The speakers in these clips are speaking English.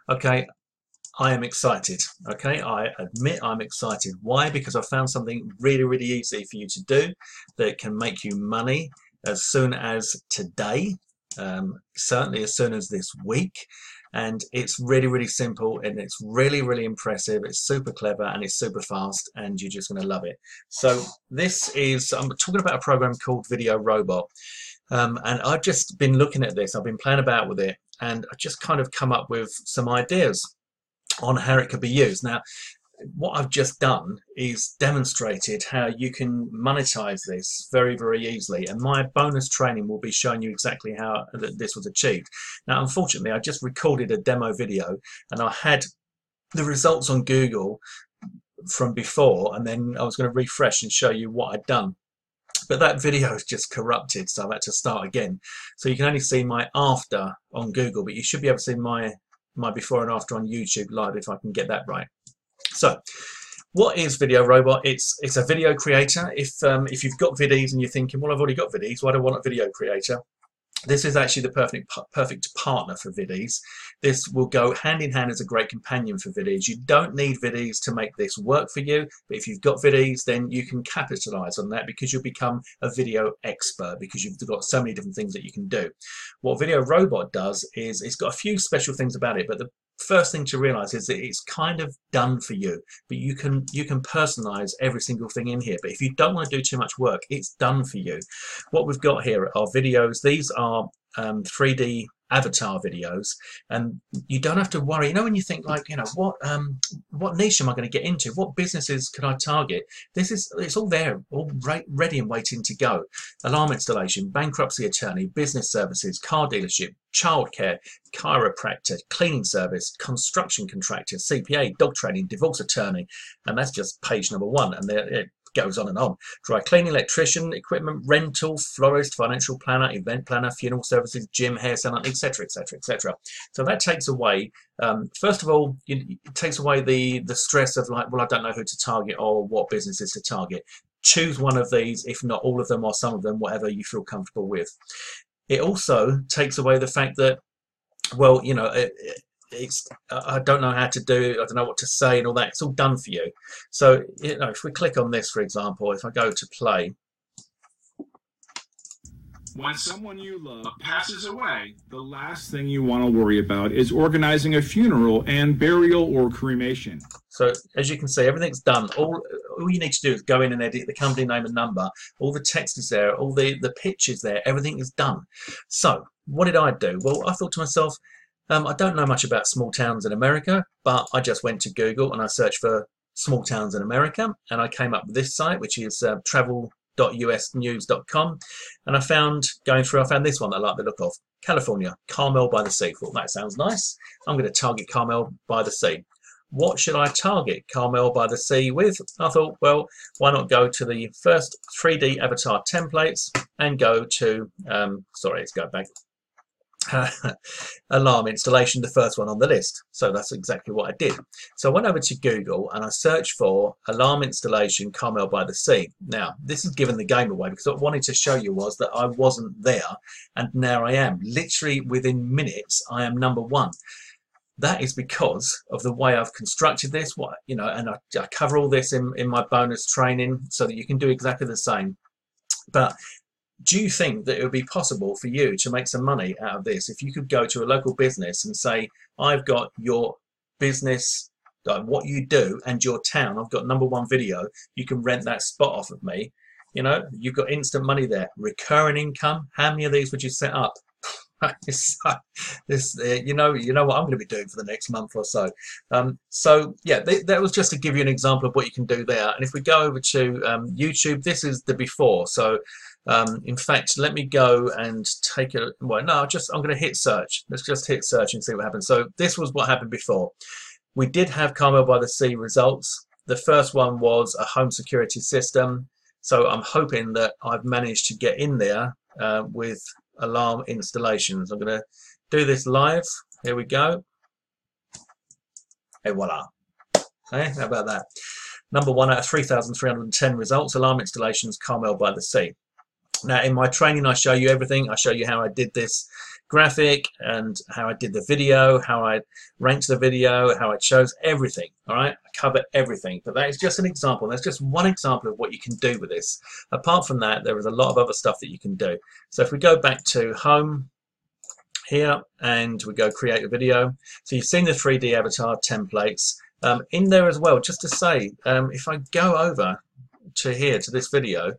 Okay, I am excited. Okay, I admit I'm excited. Why? Because I found something really, really easy for you to do that can make you money as soon as today, certainly as soon as this week. And it's really, really simple and it's really, really impressive. It's super clever and it's super fast and you're just going to love it. So I'm talking about a program called Video Robot. And I've just been looking at this. I've been playing about with it and I just kind of come up with some ideas on how it could be used. Now, what I've just done is demonstrated how you can monetize this very, very easily. And my bonus training will be showing you exactly how this was achieved. Now, unfortunately, I just recorded a demo video and I had the results on Google from before, and then I was going to refresh and show you what I'd done. But that video is just corrupted, so I've had to start again. So you can only see my after on Google, but you should be able to see my before and after on YouTube live if I can get that right. So what is Video Robot? It's a video creator. If you've got videos and you're thinking, well, I've already got videos, why do I want a video creator? This is actually the perfect partner for viddies. This will go hand in hand as a great companion for viddies. You don't need viddies to make this work for you, but if you've got viddies, then you can capitalize on that because you'll become a video expert because you've got so many different things that you can do. What Video Robot does is it's got a few special things about it, but the first thing to realize is that it's kind of done for you, but you can personalize every single thing in here. But if you don't want to do too much work, it's done for you. What we've got here are videos. These are 3D avatar videos, and you don't have to worry. You know, when you think like, what niche am I going to get into? What businesses could I target? It's all there, all ready and waiting to go. Alarm installation, bankruptcy attorney, business services, car dealership, childcare, chiropractor, cleaning service, construction contractor, CPA, dog training, divorce attorney, and that's just page number one. And it goes on and on. Dry cleaning, electrician, equipment rental, florist, financial planner, event planner, funeral services, gym, hair salon, etc., etc., etc. So that takes away, first of all, it takes away the stress of like, well, I don't know who to target or what businesses to target. Choose one of these, if not all of them or some of them, whatever you feel comfortable with. It also takes away the fact that, well, I don't know how to do, I don't know what to say and all that. It's all done for you. So, if we click on this, for example, if I go to play. When someone you love passes away, the last thing you want to worry about is organizing a funeral and burial or cremation. So as you can see, everything's done. All you need to do is go in and edit the company name and number. All the text is there, all the pitch is there, everything is done. So what did I do? Well, I thought to myself, I don't know much about small towns in America, but I just went to Google and I searched for small towns in America, and I came up with this site, which is travel.usnews.com, and I found this one that I like the look of. California, Carmel by the Sea. Thought that sounds nice. I'm going to target Carmel by the Sea. What should I target Carmel by the Sea with? I thought, well, why not go to the first 3D avatar templates and go to, let's go back. Alarm installation, the first one on the list. So that's exactly what I did. So I went over to Google and I searched for alarm installation Carmel by the Sea. Now this is giving the game away because what I wanted to show you was that I wasn't there, and now I am. Literally within minutes I am number one. That is because of the way I've constructed this, and I cover all this in my bonus training so that you can do exactly the same. But do you think that it would be possible for you to make some money out of this if you could go to a local business and say, I've got your business, what you do, and your town, I've got number1 video, you can rent that spot off of me, you've got instant money there, recurring income. How many of these would you set up? You know what I'm going to be doing for the next month or so. That was just to give you an example of what you can do there. And if we go over to YouTube, this is the before. So in fact, let me go and take it. Well, no, I'm going to hit search. Let's just hit search and see what happens. So this was what happened before. We did have Carmel by the Sea results. The first one was a home security system. So I'm hoping that I've managed to get in there with alarm installations. I'm going to do this live. Here we go. Hey, voila. Hey, how about that? Number 1 out of 3,310 results, alarm installations, Carmel by the Sea. Now in my training I show you everything. I show you how I did this graphic and how I did the video, how I ranked the video, how I chose everything. All right, I cover everything, but that is just an example. That's just one example of what you can do with this. Apart from that, there is a lot of other stuff that you can do. So if we go back to home here and we go create a video, so you've seen the 3D avatar templates in there as well. Just to say, if I go over to here to this video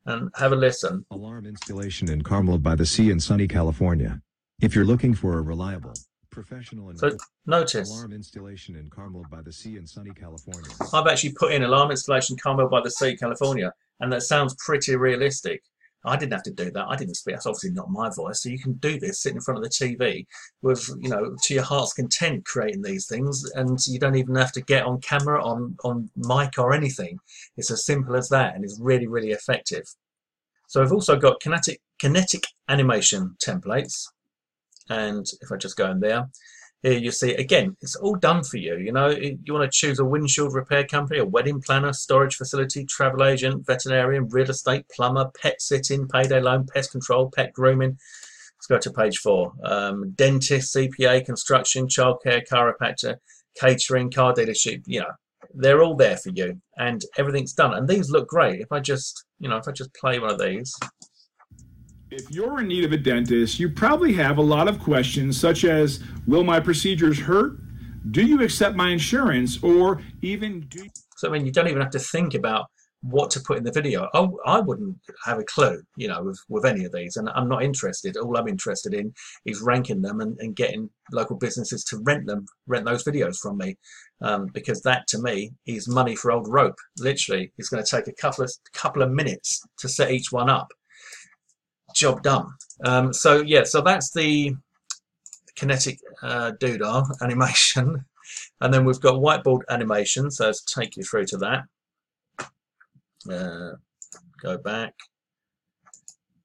and have a listen. Alarm installation in Carmel by the Sea in sunny California. If you're looking for a reliable, professional and So notice alarm installation in Carmel by the Sea in sunny California. I've actually put in alarm installation Carmel by the Sea, California, and that sounds pretty realistic. I didn't have to do that. I didn't speak. That's obviously not my voice. So you can do this sitting in front of the TV with, you know, to your heart's content creating these things, and you don't even have to get on camera, on mic or anything. It's as simple as that, and it's really, really effective. So I've also got kinetic animation templates. And if I just go in there, here you see, again, it's all done for you. You know, you want to choose a windshield repair company, a wedding planner, storage facility, travel agent, veterinarian, real estate, plumber, pet sitting, payday loan, pest control, pet grooming. Let's go to page 4. Dentist, CPA, construction, childcare, chiropractor, catering, car dealership. You know, they're all there for you, and everything's done. And these look great. If I just, you know, if I just play one of these. If you're in need of a dentist, you probably have a lot of questions such as, will my procedures hurt? Do you accept my insurance? Or even do you... So I mean, you don't even have to think about what to put in the video. Oh, I wouldn't have a clue, you know, with any of these, and I'm not interested. All I'm interested in is ranking them and getting local businesses to rent those videos from me, because that to me is money for old rope. Literally, it's going to take a couple of minutes to set each one up. Job done. So yeah, so that's the kinetic doodah animation, and then we've got whiteboard animation. So let's take you through to that. Go back.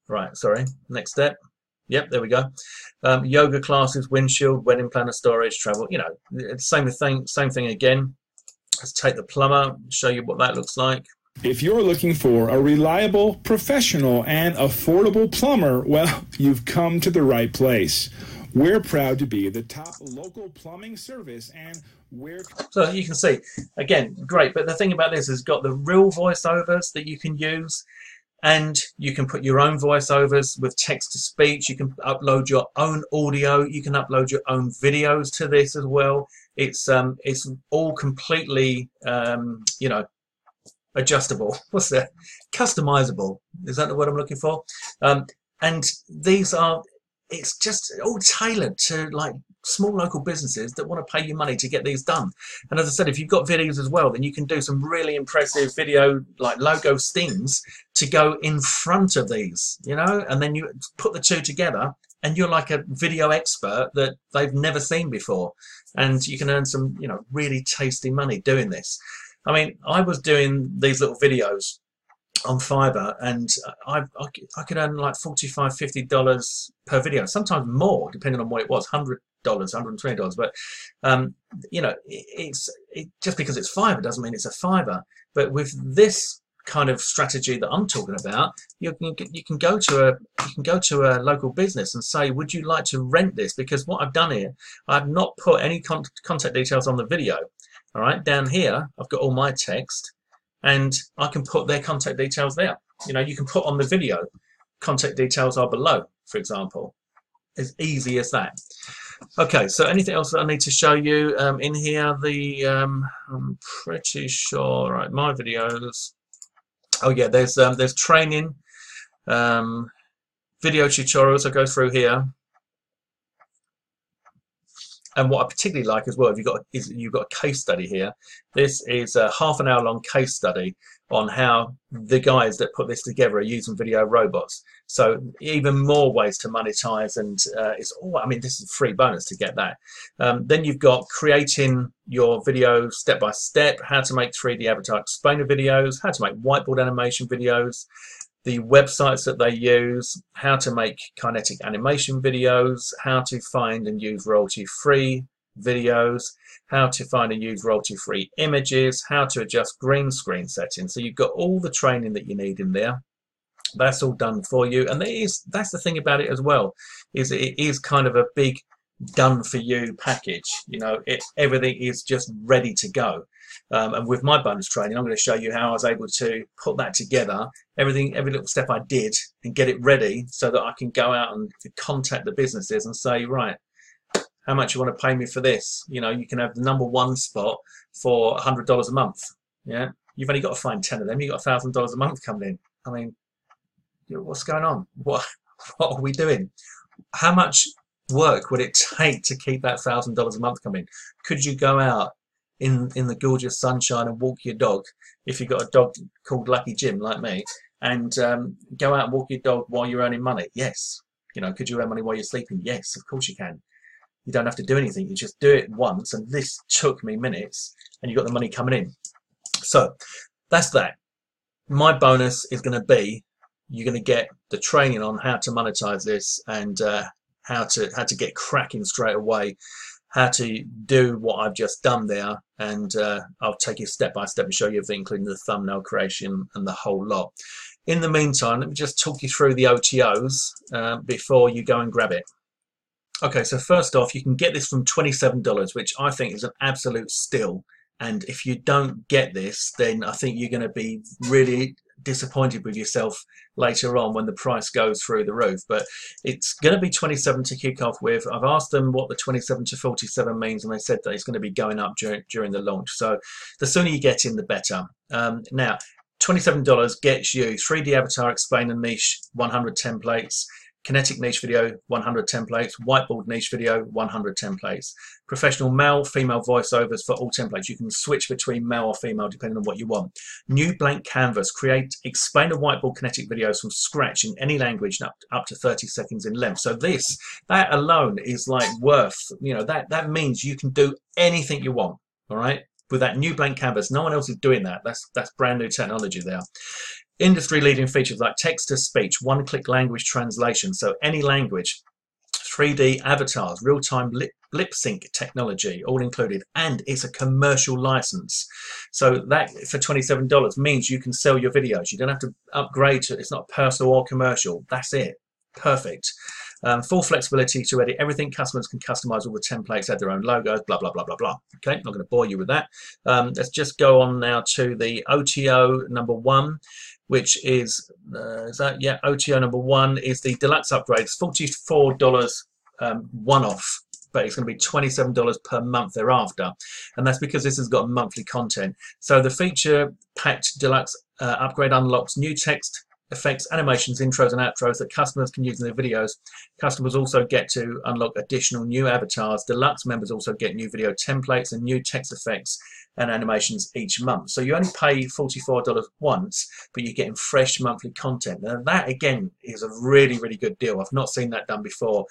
Right, sorry. Next step. Yep, there we go. Yoga classes, windshield, wedding planner, storage, travel. You know, same thing again. Let's take the plumber, show you what that looks like. If you're looking for a reliable, professional, and affordable plumber, well, you've come to the right place. We're proud to be the top local plumbing service, and we're... So you can see, again, great, but the thing about this is got the real voiceovers that you can use, and you can put your own voiceovers with text-to-speech. You can upload your own audio. You can upload your own videos to this as well. It's all completely, you know, adjustable. What's that? Customizable. Is that the word I'm looking for? And these are, it's just all tailored to like small local businesses that want to pay you money to get these done. And as I said, if you've got videos as well, then you can do some really impressive video like logo stings to go in front of these, you know, and then you put the two together and you're like a video expert that they've never seen before, and you can earn some, you know, really tasty money doing this. I mean, I was doing these little videos on Fiverr, and I could earn like $45, $50 per video, sometimes more, depending on what it was, $100, $120. But you know, just because it's Fiverr doesn't mean it's a Fiverr. But with this kind of strategy that I'm talking about, you can go to a local business and say, would you like to rent this? Because what I've done here, I've not put any contact details on the video. All right, down here, I've got all my text, and I can put their contact details there. You know, you can put on the video, contact details are below, for example. As easy as that. Okay, so anything else that I need to show you in here? I'm pretty sure, right, my videos. Oh yeah, there's training, video tutorials I go through here. And what I particularly like as well, you've got a case study here. This is a half an hour long case study on how the guys that put this together are using video robots. So even more ways to monetize, and it's all, I mean, this is a free bonus to get that. Then you've got creating your video step by step, how to make 3D avatar explainer videos, how to make whiteboard animation videos, the websites that they use, how to make kinetic animation videos, how to find and use royalty-free videos, how to find and use royalty-free images, how to adjust green screen settings. So you've got all the training that you need in there. That's all done for you, and that's the thing about it as well, is it is kind of a big done for you package. You know, everything is just ready to go. And with my bonus training, I'm going to show you how I was able to put that together, every little step I did, and get it ready so that I can go out and contact the businesses and say, right, how much you want to pay me for this? You know, you can have the #1 spot for $100 a month. Yeah, you've only got to find 10 of them. You've got $1,000 a month coming in. I mean, what's going on? What are we doing? How much work would it take to keep that $1,000 a month coming? Could you go out in the gorgeous sunshine and walk your dog, if you've got a dog called Lucky Jim like me, and go out and walk your dog while you're earning money? Yes. You know, could you earn money while you're sleeping? Yes, of course you can. You don't have to do anything. You just do it once, and this took me minutes, and you got the money coming in. So that's that. My bonus is going to be, you're going to get the training on how to monetize this, and how to get cracking straight away, how to do what I've just done there, and I'll take you step by step and show you everything, including the thumbnail creation and the whole lot. In the meantime, let me just talk you through the OTOs before you go and grab it. Okay, so first off, you can get this from $27, which I think is an absolute steal. And if you don't get this, then I think you're going to be really disappointed with yourself later on when the price goes through the roof. But it's going to be 27 to kick off with. I've asked them what the 27 to 47 means, and they said that it's going to be going up during the launch. So the sooner you get in, the better. Now, $27 gets you 3D avatar, explain and niche, 100 templates. Kinetic niche video, 100 templates. Whiteboard niche video, 100 templates. Professional male, female voiceovers for all templates. You can switch between male or female depending on what you want. New blank canvas. Explain a whiteboard kinetic videos from scratch in any language, up to 30 seconds in length. So that alone is like worth, you know, that means you can do anything you want, all right? With that new blank canvas. No one else is doing that. That's brand new technology there. Industry-leading features like text-to-speech, one-click language translation, so any language, 3D avatars, real-time lip sync technology, all included, and it's a commercial license. So that for $27 means you can sell your videos. You don't have to upgrade to, it's not personal or commercial. That's it. Perfect. Full flexibility to edit everything. Customers can customize all the templates, add their own logos, blah, blah, blah, blah, blah. Okay, not going to bore you with that. Let's just go on now to the OTO #1. Which is that? Yeah, OTO #1 is the deluxe upgrade. It's $44 one-off, but it's going to be $27 per month thereafter, and that's because this has got monthly content. So the feature-packed deluxe upgrade unlocks new text, effects, animations, intros and outros that customers can use in their videos. Customers also get to unlock additional new avatars. Deluxe members also get new video templates and new text effects and animations each month. So you only pay $44 once, but you're getting fresh monthly content. Now that again is a really, really good deal. I've not seen that done before.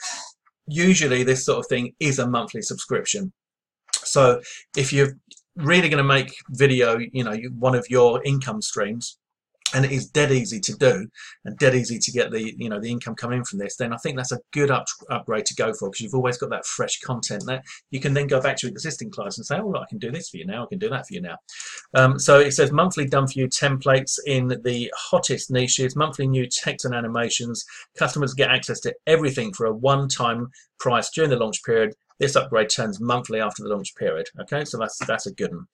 Usually this sort of thing is a monthly subscription. So if you're really going to make video, you know, one of your income streams, and it is dead easy to do and dead easy to get the, you know, the income coming in from this, then I think that's a good upgrade to go for, because you've always got that fresh content that you can then go back to existing clients and say, oh, I can do this for you now, I can do that for you now. So it says monthly done for you templates in the hottest niches, monthly new text and animations. Customers get access to everything for a one-time price during the launch period. This upgrade turns monthly after the launch period. Okay, so that's a good one.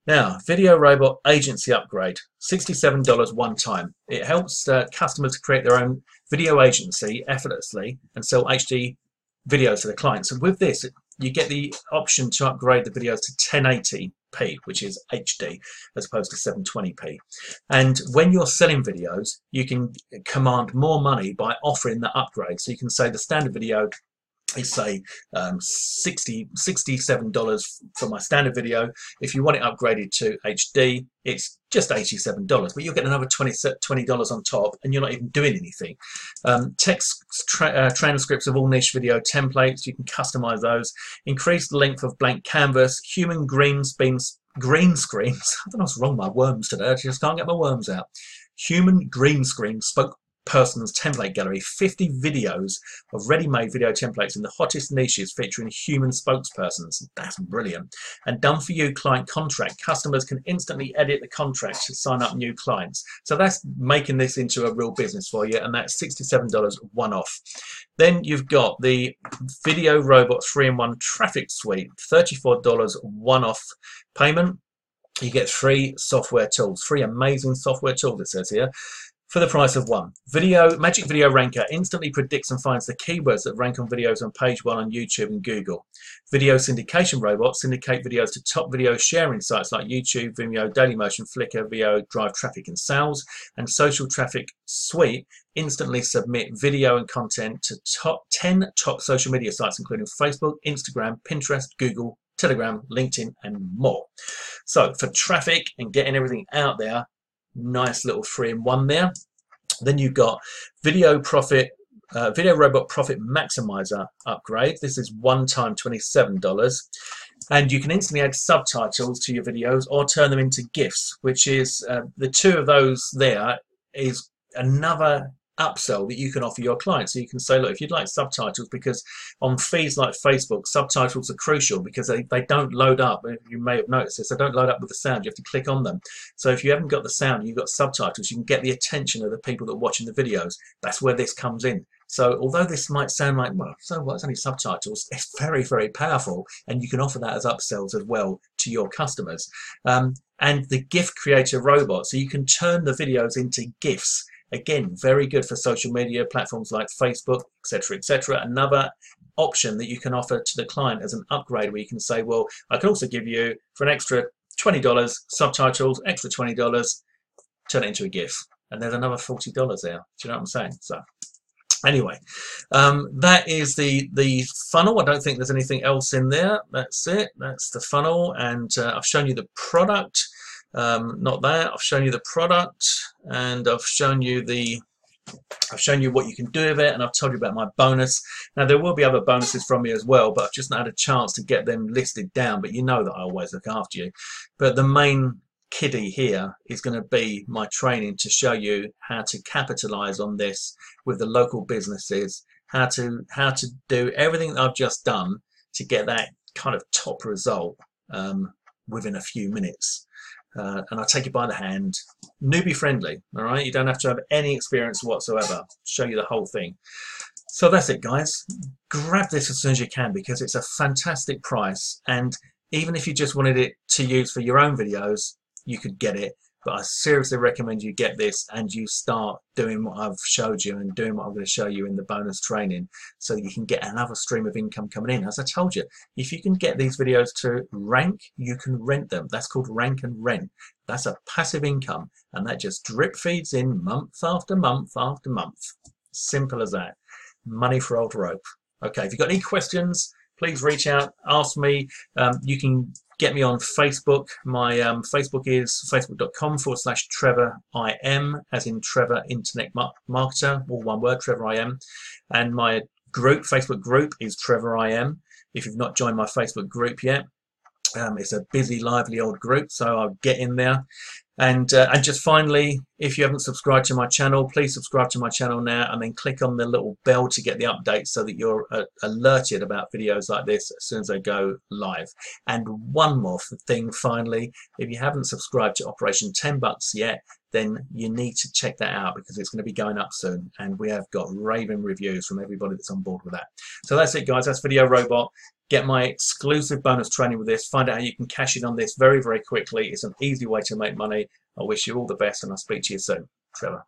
Now, Video Robot Agency Upgrade, $67 one time. It helps customers create their own video agency effortlessly and sell HD videos to the clients. So with this, you get the option to upgrade the videos to 1080p, which is HD, as opposed to 720p. And when you're selling videos, you can command more money by offering the upgrade. So you can say the standard video is say $67 for my standard video. If you want it upgraded to HD, it's just $87, but you'll get another $20 on top, and you're not even doing anything. Text transcripts of all niche video templates, you can customize those. Increase the length of blank canvas, human green screens. I don't know what's wrong with my worms today, I just can't get my worms out. Human green screen person's template gallery, 50 videos of ready-made video templates in the hottest niches featuring human spokespersons. That's brilliant. And done for you client contract. Customers can instantly edit the contract to sign up new clients. So that's making this into a real business for you, and that's $67 one-off. Then you've got the Video Robot 3-in-1 Traffic Suite, $34 one-off payment. You get 3 software tools, 3 amazing software tools, it says here, for the price of 1. Magic Video Ranker instantly predicts and finds the keywords that rank on videos on page 1 on YouTube and Google. Video Syndication Robot syndicate videos to top video sharing sites like YouTube, Vimeo, Dailymotion, Flickr, Veo, drive traffic and sales. And Social Traffic Suite instantly submit video and content to 10 top social media sites, including Facebook, Instagram, Pinterest, Google, Telegram, LinkedIn, and more. So for traffic and getting everything out there, nice little 3-in-1 there. Then you've got Video Robot Profit Maximizer upgrade. This is one time $27, and you can instantly add subtitles to your videos or turn them into GIFs, which is the 2 of those there is another upsell that you can offer your clients. So you can say, look, if you'd like subtitles, because on feeds like Facebook, subtitles are crucial because they don't load up. You may have noticed this, they don't load up with the sound. You have to click on them. So if you haven't got the sound, you've got subtitles, you can get the attention of the people that are watching the videos. That's where this comes in. So although this might sound like, well, so what, it's only subtitles, it's very, very powerful, and you can offer that as upsells as well to your customers. And the GIF Creator Robot, so you can turn the videos into GIFs. Again, very good for social media platforms like Facebook, etc., etc. Another option that you can offer to the client as an upgrade, where you can say, well, I can also give you for an extra $20 subtitles, extra $20, turn it into a GIF, and there's another $40 there. Do you know what I'm saying? So anyway, that is the funnel. I don't think there's anything else in there. That's it. That's the funnel, and I've shown you the product. Not that. I've shown you the product, and I've shown you what you can do with it, and I've told you about my bonus. Now there will be other bonuses from me as well, but I've just not had a chance to get them listed down, but you know that I always look after you. But the main kiddie here is going to be my training to show you how to capitalize on this with the local businesses, how to do everything that I've just done to get that kind of top result within a few minutes. And I'll take you by the hand, newbie friendly, all right? You don't have to have any experience whatsoever. Show you the whole thing. So that's it, guys. Grab this as soon as you can, because it's a fantastic price, and even if you just wanted it to use for your own videos, you could get it. But I seriously recommend you get this and you start doing what I've showed you and doing what I'm going to show you in the bonus training, so you can get another stream of income coming in. As I told you, if you can get these videos to rank, you can rent them. That's called rank and rent. That's a passive income, and that just drip feeds in month after month after month. Simple as that. Money for old rope. Okay, if you've got any questions, please reach out, ask me. You can get me on Facebook. My Facebook is facebook.com/TrevorIM, as in Trevor Internet Marketer, all one word, TrevorIM. And my group, Facebook group, is TrevorIM. If you've not joined my Facebook group yet, it's a busy, lively old group, so I'll get in there. And just finally, if you haven't subscribed to my channel, please subscribe to my channel now, and then click on the little bell to get the updates so that you're alerted about videos like this as soon as they go live. And one more thing finally, if you haven't subscribed to Operation 10 Bucks yet, then you need to check that out, because it's going to be going up soon, and we have got raving reviews from everybody that's on board with that. So that's it, guys. That's Video Robot. Get my exclusive bonus training with this. Find out how you can cash in on this very, very quickly. It's an easy way to make money. I wish you all the best, and I'll speak to you soon. Trevor.